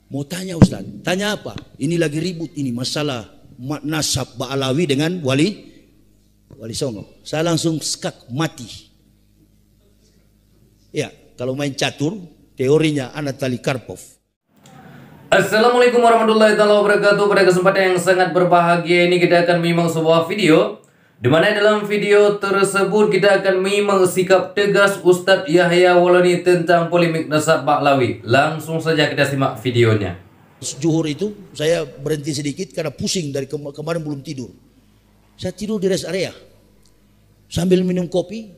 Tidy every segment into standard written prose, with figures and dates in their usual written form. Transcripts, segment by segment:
Mau tanya Ustaz, tanya apa? Ini lagi ribut ini masalah nasab Ba'alawi dengan Wali Songo. Saya langsung skak mati. Ya, kalau main catur, teorinya Anatoly Karpov. Assalamualaikum warahmatullahi wabarakatuh. Pada kesempatan yang sangat berbahagia ini kita akan menyimak sebuah video, di mana dalam video tersebut kita akan menyimak sikap tegas Ustadz Yahya Waulani tentang polemik nasab Ba'alawi. Langsung saja kita simak videonya. Zuhur itu saya berhenti sedikit karena pusing dari kemarin belum tidur. Saya tidur di rest area sambil minum kopi.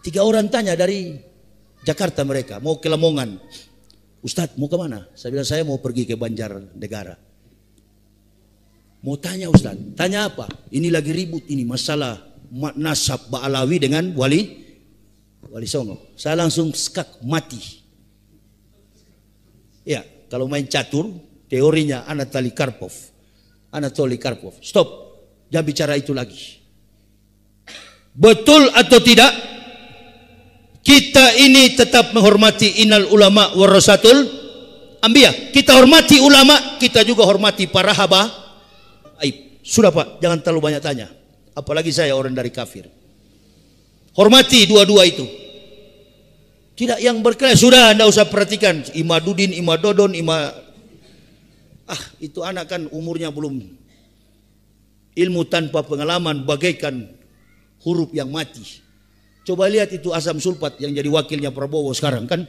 3 orang tanya dari Jakarta, mereka mau ke Lamongan. Ustadz mau kemana? Saya bilang saya mau pergi ke Banjarnegara. Mau tanya Ustadz, tanya apa? Ini lagi ribut ini masalah nasab Ba'alawi dengan Wali Songo. Saya langsung skak mati. Ya, kalau main catur, teorinya Anatoly Karpov. Stop, jangan bicara itu lagi. Betul atau tidak? Kita ini tetap menghormati innal ulama warasatul anbiya. Kita hormati ulama, kita juga hormati para habaib. Sudah Pak, jangan terlalu banyak tanya. Apalagi saya orang dari kafir. Hormati dua-dua itu. Tidak yang berkelahi, sudah Anda usah perhatikan. Imadudin, Imadodon, itu anak kan umurnya belum. Ilmu tanpa pengalaman bagaikan huruf yang mati. Coba lihat itu asam sulfat yang jadi wakilnya Prabowo sekarang kan.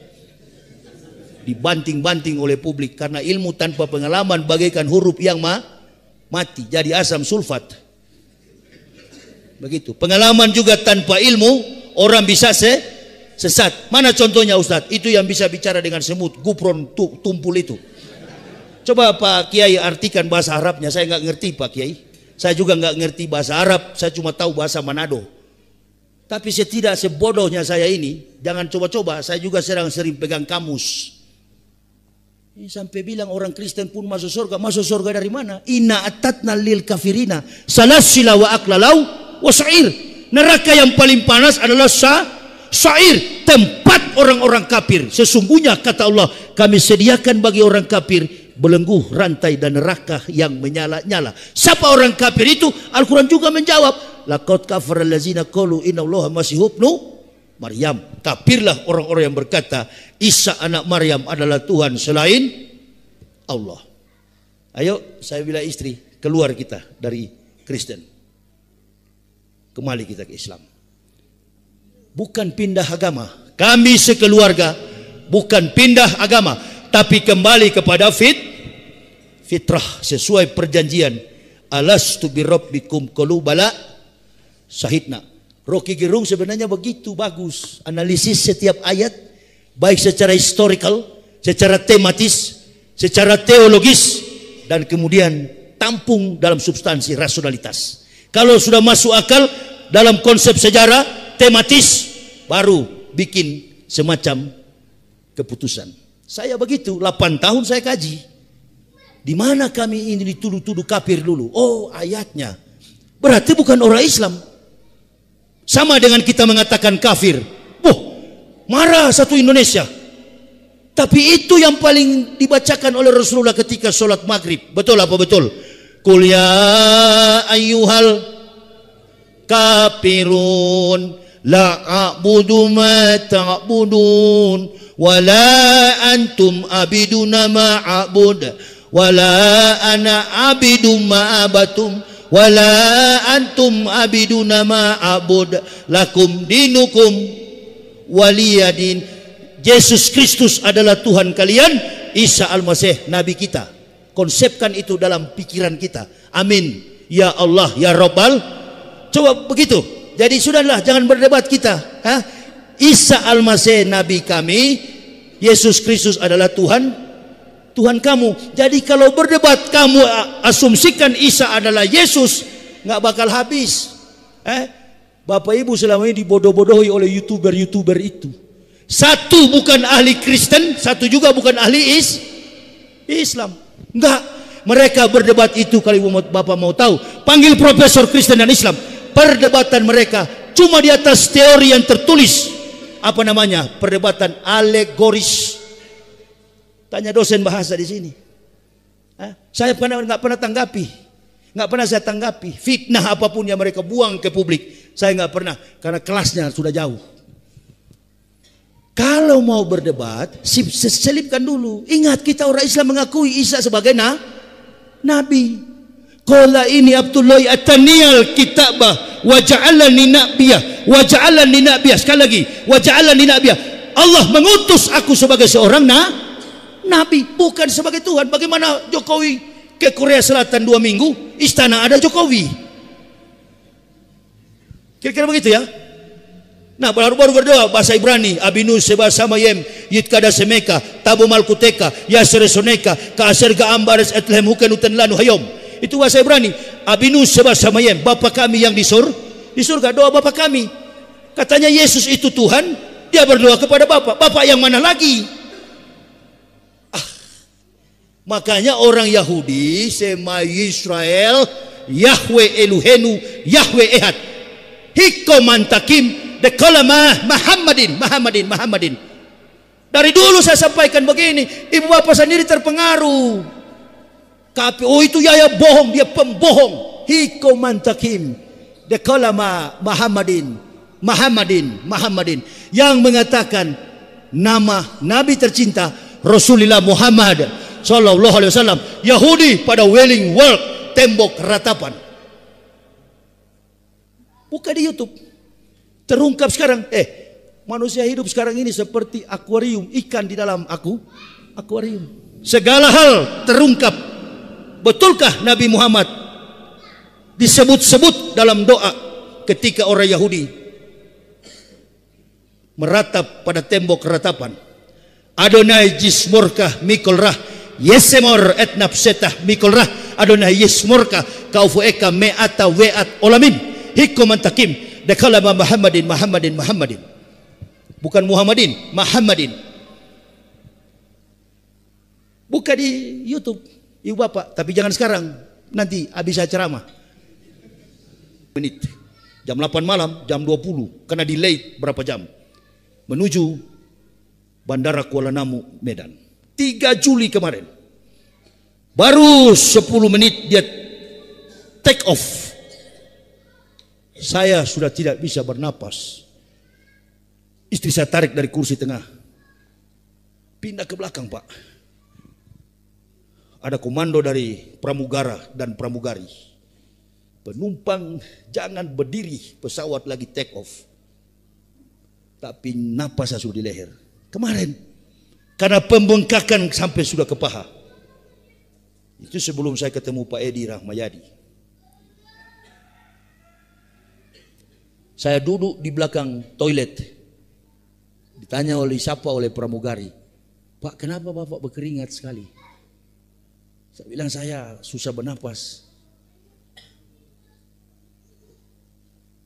Dibanting-banting oleh publik karena ilmu tanpa pengalaman bagaikan huruf yang mati. Jadi asam sulfat. Begitu. Pengalaman juga tanpa ilmu orang bisa sesat. Mana contohnya Ustadz? Itu yang bisa bicara dengan semut, gupron, tumpul itu. Coba Pak Kiai artikan bahasa Arabnya. Saya nggak ngerti Pak Kiai. Saya juga nggak ngerti bahasa Arab. Saya cuma tahu bahasa Manado. Tapi sebodohnya saya ini, jangan coba-coba. Saya juga sering pegang kamus. Ini sampai bilang orang Kristen pun masuk surga. Masuk surga dari mana? Inna atatna lil kafirina salasila wa aklalau wa sa'ir. Neraka yang paling panas adalah sa'ir, tempat orang-orang kafir. Sesungguhnya kata Allah, kami sediakan bagi orang kafir belenggu, rantai dan neraka yang menyala-nyala. Siapa orang kafir itu? Al-Quran juga menjawab, laqad kafara allazina qalu innallaha masih ibnu Maryam. Kafirlah orang-orang yang berkata Isa anak Maryam adalah Tuhan selain Allah. Ayo, saya bilang istri, keluar kita dari Kristen. Kembali kita ke Islam. Bukan pindah agama. Kami sekeluarga bukan pindah agama, tapi kembali kepada fitrah sesuai perjanjian. Alastu birabbikum qalu bala syahidna. Rocky Gerung sebenarnya begitu bagus analisis setiap ayat, baik secara historical, secara tematis, secara teologis, dan kemudian tampung dalam substansi rasionalitas. Kalau sudah masuk akal dalam konsep sejarah tematis, baru bikin semacam keputusan. Saya begitu, 8 tahun saya kaji. Di mana kami ini dituduh-tuduh kafir dulu? Oh, ayatnya. Berarti bukan orang Islam. Sama dengan kita mengatakan kafir. Marah satu Indonesia. Tapi itu yang paling dibacakan oleh Rasulullah ketika sholat maghrib. Betul apa betul? Qul ya ayyuhal kafirun la a'budu ma ta'budun wala antum abiduna ma a'bud wala ana abidu ma abatum wala antum abiduna ma a'bud lakum dinukum waliyadin. Yesus Kristus adalah Tuhan kalian, Isa Al-Masih Nabi kita. Konsepkan itu dalam pikiran kita. Amin. Ya Allah, ya Rabbal. Coba begitu. Jadi sudahlah, jangan berdebat kita. Isa Al-Masih Nabi kami, Yesus Kristus adalah Tuhan kamu. Jadi kalau berdebat kamu asumsikan Isa adalah Yesus, nggak bakal habis. Bapak Ibu selama ini dibodoh-bodohi oleh YouTuber itu. Satu bukan ahli Kristen, satu juga bukan ahli Islam. Enggak, mereka berdebat itu. Kalau Bapak mau tahu, panggil profesor Kristen dan Islam. Perdebatan mereka cuma di atas teori yang tertulis. Apa namanya? Perdebatan alegoris. Tanya dosen bahasa di sini. Saya nggak pernah tanggapi, nggak pernah saya tanggapi fitnah apapun yang mereka buang ke publik. Saya nggak pernah, karena kelasnya sudah jauh. Kalau mau berdebat, selipkan dulu. Ingat, kita orang Islam mengakui Isa sebagai nabi. Qala ini Abdullahi at-Taniyal kitabah wa ja'alani nabiyah wa ja'alani nabiyah. Sekali lagi, wa ja'alani nabiyah. Allah mengutus aku sebagai seorang nabi, bukan sebagai Tuhan. Bagaimana Jokowi ke Korea Selatan 2 minggu, istana ada Jokowi. Kira-kira begitu ya. Nah, baru berdoa bahasa Ibrani, Abinu seba samayem yitkada semeka tabu malkuteka yasresoneka kaaser gaambares etlem huken uten lanu hayom. Itu bahasa Ibrani. Abinu seba samayem, Bapa kami yang di surga. Doa Bapa kami. Katanya Yesus itu Tuhan, dia berdoa kepada Bapa. Bapa yang mana lagi? Makanya orang Yahudi sema Israel Yahweh Eluhenu Yahweh Ehad hikomantakim dekalama Muhammadin. Dari dulu saya sampaikan begini, ibu bapak sendiri terpengaruh. Oh itu Yahya bohong, dia pembohong. Hikomantakim dekalama Muhammadin yang mengatakan nama Nabi tercinta Rasulullah Muhammad Sallallahu Alaihi Wasallam. Yahudi pada Wailing Wall, tembok ratapan. Buka di YouTube, terungkap sekarang. Manusia hidup sekarang ini seperti akuarium, ikan di dalam akuarium. Segala hal terungkap. Betulkah Nabi Muhammad disebut-sebut dalam doa ketika orang Yahudi meratap pada tembok ratapan? Adonai jismurkah mikolrah yesemor etnapsetah mikolrah Adonai yismurkah kaufueka me'ata we'at olamin hikomantakim dekalama Muhammadin. Bukan Muhammadin, Muhammadin. Buka di YouTube, ibu bapak. Tapi jangan sekarang, nanti habis saya ceramah. Menit, jam 8 malam, jam 20, karena delay berapa jam. Menuju Bandara Kuala Namu, Medan. 3 Juli kemarin. Baru 10 menit dia take off. Saya sudah tidak bisa bernapas. Istri saya tarik dari kursi tengah. Pindah ke belakang, Pak. Ada komando dari pramugara dan pramugari. Penumpang jangan berdiri, pesawat lagi take off. Tapi napas saya sudah di leher. Kemarin. Karena pembengkakan sampai sudah ke paha. Itu sebelum saya ketemu Pak Edi Rahmayadi. Saya duduk di belakang toilet. Ditanya oleh siapa, oleh pramugari, Pak, kenapa Bapak berkeringat sekali? Saya bilang, saya susah bernapas.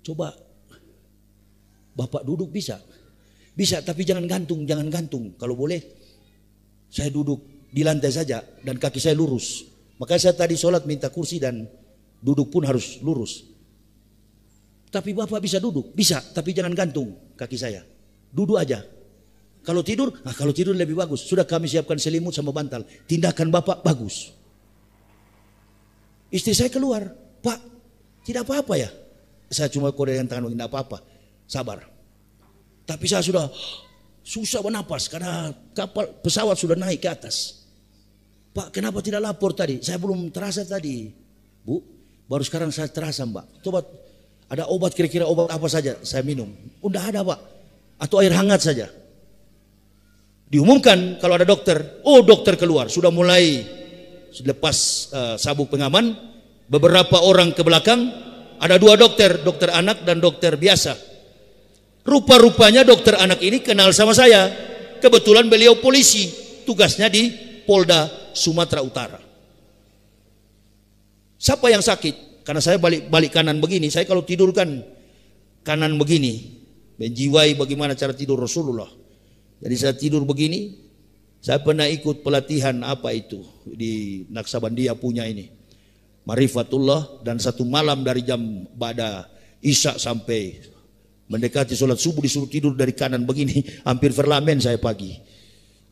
Coba Bapak duduk bisa? Bisa, tapi jangan gantung. Kalau boleh saya duduk di lantai saja dan kaki saya lurus. Makanya saya tadi sholat minta kursi dan duduk pun harus lurus. Tapi Bapak bisa duduk? Bisa, tapi jangan gantung kaki saya. Duduk aja. Kalau tidur lebih bagus. Sudah kami siapkan selimut sama bantal. Tindakan Bapak bagus. Istri saya keluar, Pak, tidak apa-apa ya? Saya cuma korean tangan, tidak apa-apa. Sabar. Tapi saya sudah susah bernapas karena pesawat sudah naik ke atas. Pak, kenapa tidak lapor tadi? Saya belum terasa tadi. Bu, baru sekarang saya terasa, Mbak. Coba ada obat, kira-kira obat apa saja saya minum? Udah ada, Pak. Atau air hangat saja. Diumumkan kalau ada dokter. Oh, dokter keluar. Sudah mulai lepas sabuk pengaman. Beberapa orang ke belakang. Ada 2 dokter. Dokter anak dan dokter biasa. Rupa-rupanya dokter anak ini kenal sama saya. Kebetulan beliau polisi. Tugasnya di Polda Sumatera Utara. Siapa yang sakit? Karena saya balik kanan begini. Saya kalau tidur kan kanan begini. Menjiwai bagaimana cara tidur Rasulullah. Jadi saya tidur begini. Saya pernah ikut pelatihan apa itu di Naksabandia punya ini, Marifatullah, dan 1 malam dari jam ba'da Isya sampai mendekati sholat subuh disuruh tidur dari kanan begini. Hampir verlamen saya pagi.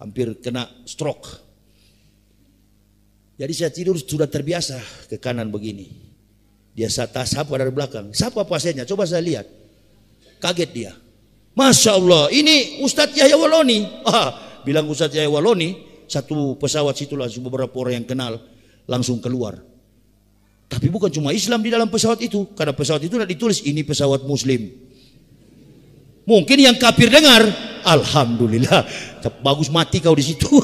Hampir kena stroke. Jadi saya tidur sudah terbiasa ke kanan begini. Dia sapa dari belakang. Siapa pasiennya? Coba saya lihat. Kaget dia. Masya Allah, ini Ustadz Yahya Waloni. Bilang Ustadz Yahya Waloni, satu pesawat situ langsung beberapa orang yang kenal langsung keluar. Tapi bukan cuma Islam di dalam pesawat itu, karena pesawat itu tidak ditulis ini pesawat Muslim. Mungkin yang kafir dengar, alhamdulillah, bagus mati kau di situ.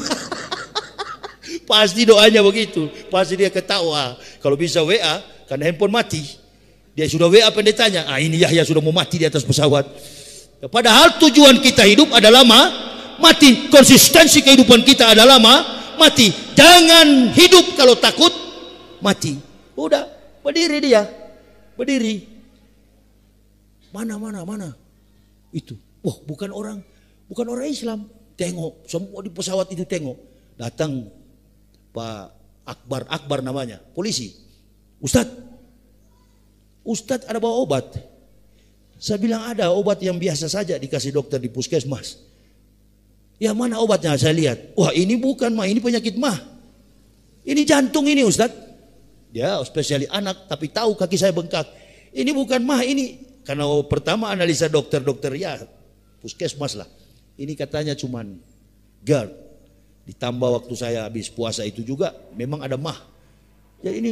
Pasti doanya begitu, pasti dia ketawa. Kalau bisa WA, karena handphone mati, dia sudah WA pendetanya. Ini Yahya sudah mau mati di atas pesawat. Padahal tujuan kita hidup adalah mati. Konsistensi kehidupan kita adalah mati. Jangan hidup kalau takut mati. Udah, berdiri dia. Berdiri. Mana. Itu. Wah, bukan orang Islam. Tengok, semua di pesawat itu tengok. Datang Pak Akbar namanya, polisi. Ustadz ada bawa obat. Saya bilang ada obat yang biasa saja dikasih dokter di puskesmas. Ya mana obatnya? Saya lihat. Wah ini bukan mah, ini penyakit mah. Ini jantung ini Ustadz. Dia spesialis anak tapi tahu kaki saya bengkak. Ini bukan mah ini. Karena pertama analisa dokter ya puskesmas lah. Ini katanya cuman GERD. Ditambah waktu saya habis puasa itu juga memang ada mah. Jadi ini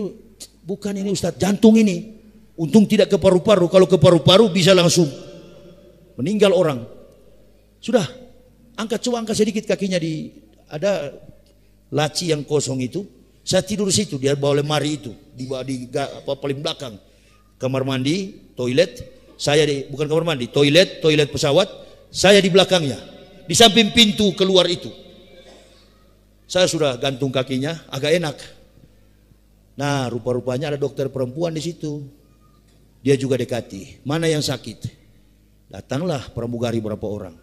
bukan ini Ustadz, jantung ini. Untung tidak ke paru-paru. Kalau ke paru-paru bisa langsung meninggal orang. Sudah, angkat sedikit kakinya ada laci yang kosong itu. Saya tidur di situ, dia bawa lemari itu di paling belakang. Kamar mandi, toilet. Bukan kamar mandi, toilet pesawat. Saya di belakangnya, di samping pintu keluar itu. Saya sudah gantung kakinya, agak enak. Nah, rupa-rupanya ada dokter perempuan di situ. Dia juga dekati. Mana yang sakit? Datanglah pramugari berapa orang.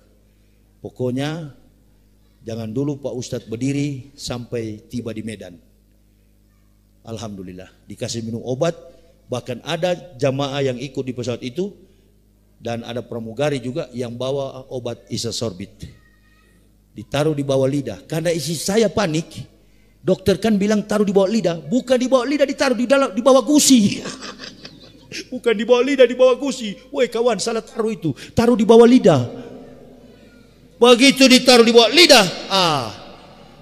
Pokoknya jangan dulu Pak Ustadz berdiri sampai tiba di Medan. Alhamdulillah, dikasih minum obat. Bahkan ada jamaah yang ikut di pesawat itu. Dan ada pramugari juga yang bawa obat isosorbit. Ditaruh di bawah lidah. Karena isi saya panik, dokter kan bilang taruh di bawah lidah. Bukan di bawah lidah, ditaruh di bawah gusi. Bukan di bawah lidah, di bawah gusi. Woi kawan, salah taruh itu. Taruh di bawah lidah. Begitu ditaruh di bawah lidah,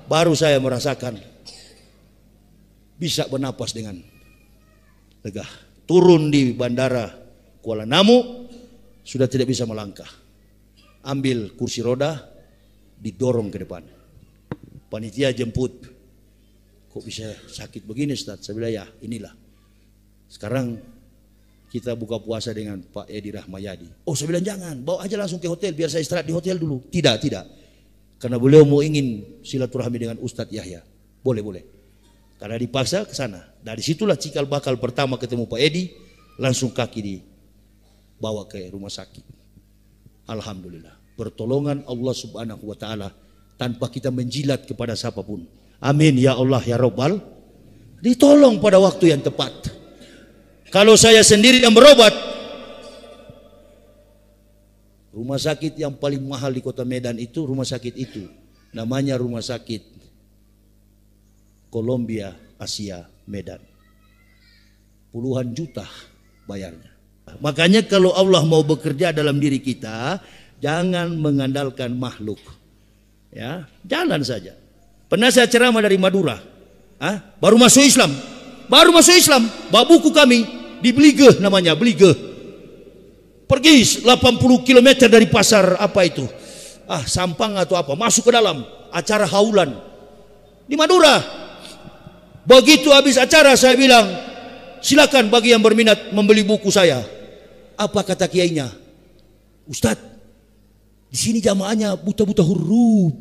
baru saya merasakan bisa bernapas dengan lega. Turun di bandara Kuala Namu, sudah tidak bisa melangkah. Ambil kursi roda, didorong ke depan. Panitia jemput. Kok bisa sakit begini Ustaz? Saya bilang ya inilah. Sekarang kita buka puasa dengan Pak Edi Rahmayadi. Oh saya bilang jangan, bawa aja langsung ke hotel biar saya istirahat di hotel dulu. Tidak. Karena beliau mau ingin silaturahmi dengan Ustadz Yahya. Boleh. Karena dipaksa ke sana. Dari situlah cikal bakal pertama ketemu Pak Edi, langsung kaki dibawa ke rumah sakit. Alhamdulillah. Pertolongan Allah Subhanahu wa taala tanpa kita menjilat kepada siapapun. Amin ya Allah ya Rabbal. Ditolong pada waktu yang tepat. Kalau saya sendiri yang berobat, rumah sakit yang paling mahal di Kota Medan itu rumah sakit itu. Namanya Rumah Sakit Columbia Asia Medan. Puluhan juta bayarnya. Makanya kalau Allah mau bekerja dalam diri kita, jangan mengandalkan makhluk. Ya, jalan saja. Pernah saya ceramah dari Madura. Baru masuk Islam. Bawa buku kami di Belige namanya, Belige. Pergi 80 km dari pasar apa itu? Sampang atau apa? Masuk ke dalam acara haulan di Madura. Begitu habis acara saya bilang, silakan bagi yang berminat membeli buku saya. Apa kata kiainya? Ustadz, di sini jamaahnya buta-buta huruf.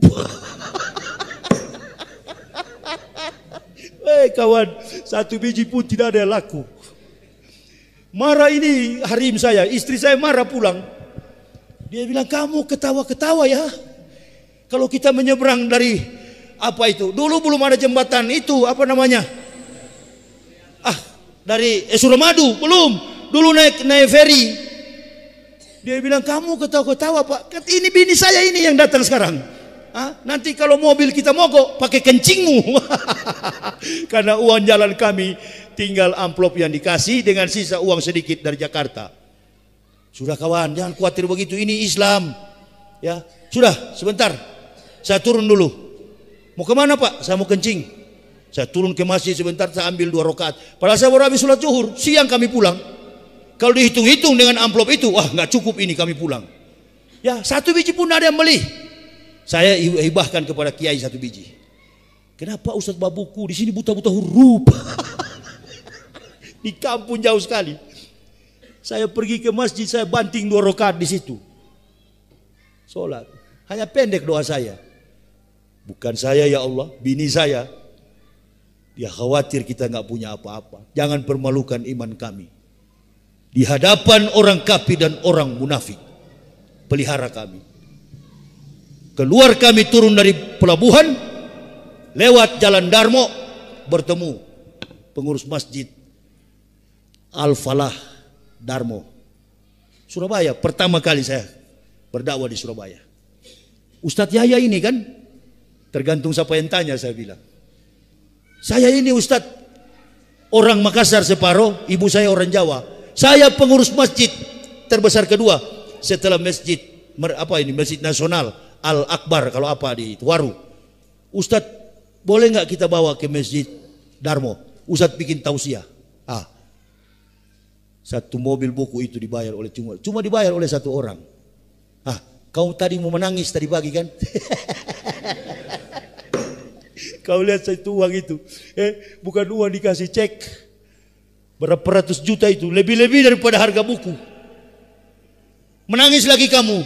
Kawan, satu biji pun tidak ada yang laku. Marah ini harim saya, istri saya marah pulang. Dia bilang, kamu ketawa-ketawa ya. Kalau kita menyeberang dari apa itu? Dulu belum ada jembatan itu, apa namanya? Dari Suramadu, belum. Dulu naik ferry. Dia bilang, kamu ketawa-ketawa Pak. Ini bini saya ini yang datang sekarang. Nanti kalau mobil kita mogok, pakai kencingmu. Karena uang jalan kami tinggal amplop yang dikasih dengan sisa uang sedikit dari Jakarta. Sudah kawan, jangan khawatir begitu. Ini Islam. Ya, sudah sebentar. Saya turun dulu. Mau kemana Pak? Saya mau kencing. Saya turun ke masjid sebentar, saya ambil 2 rakaat. Padahal saya baru habis sholat zuhur, siang kami pulang. Kalau dihitung-hitung dengan amplop itu, wah nggak cukup ini kami pulang. Ya, 1 biji pun ada yang beli. Saya hibahkan kepada kiai 1 biji. Kenapa Ustadz Babuku di sini buta-buta huruf? Di kampung jauh sekali. Saya pergi ke masjid, saya banting 2 rakaat di situ. Sholat. Hanya pendek doa saya. Bukan saya ya Allah, bini saya. Dia khawatir kita nggak punya apa-apa. Jangan permalukan iman kami. Di hadapan orang kafir dan orang munafik. Pelihara kami. Keluar kami turun dari pelabuhan, lewat jalan Darmo, bertemu pengurus masjid Al-Falah Darmo, Surabaya. Pertama kali saya berdakwah di Surabaya. Ustadz Yahya ini kan, tergantung siapa yang tanya saya bilang. Saya ini Ustadz, orang Makassar separuh, ibu saya orang Jawa. Saya pengurus masjid terbesar kedua setelah masjid Masjid Nasional Al-Akbar kalau apa di Waru. Ustadz, boleh nggak kita bawa ke Masjid Darmo? Ustadz bikin tausiah. 1 mobil buku itu dibayar oleh cuma dibayar oleh 1 orang. Kau tadi mau menangis tadi pagi kan? Kau lihat itu uang itu. Bukan uang dikasih cek. Berapa ratus juta itu. Lebih-lebih daripada harga buku. Menangis lagi kamu.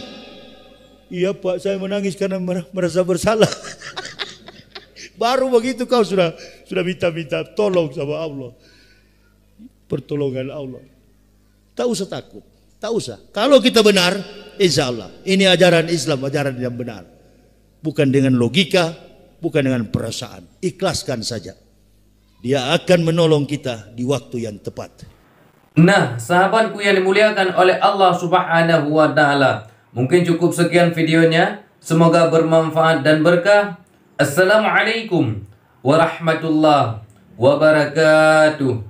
Iya Pak, saya menangis karena merasa bersalah. Baru begitu kau sudah minta tolong sama Allah. Pertolongan Allah. Tak usah takut. Tak usah. Kalau kita benar, insya Allah. Ini ajaran Islam, ajaran yang benar. Bukan dengan logika, bukan dengan perasaan. Ikhlaskan saja. Dia akan menolong kita di waktu yang tepat. Nah, sahabatku yang dimuliakan oleh Allah Subhanahu wa Ta'ala, mungkin cukup sekian videonya. Semoga bermanfaat dan berkah. Assalamualaikum warahmatullahi wabarakatuh.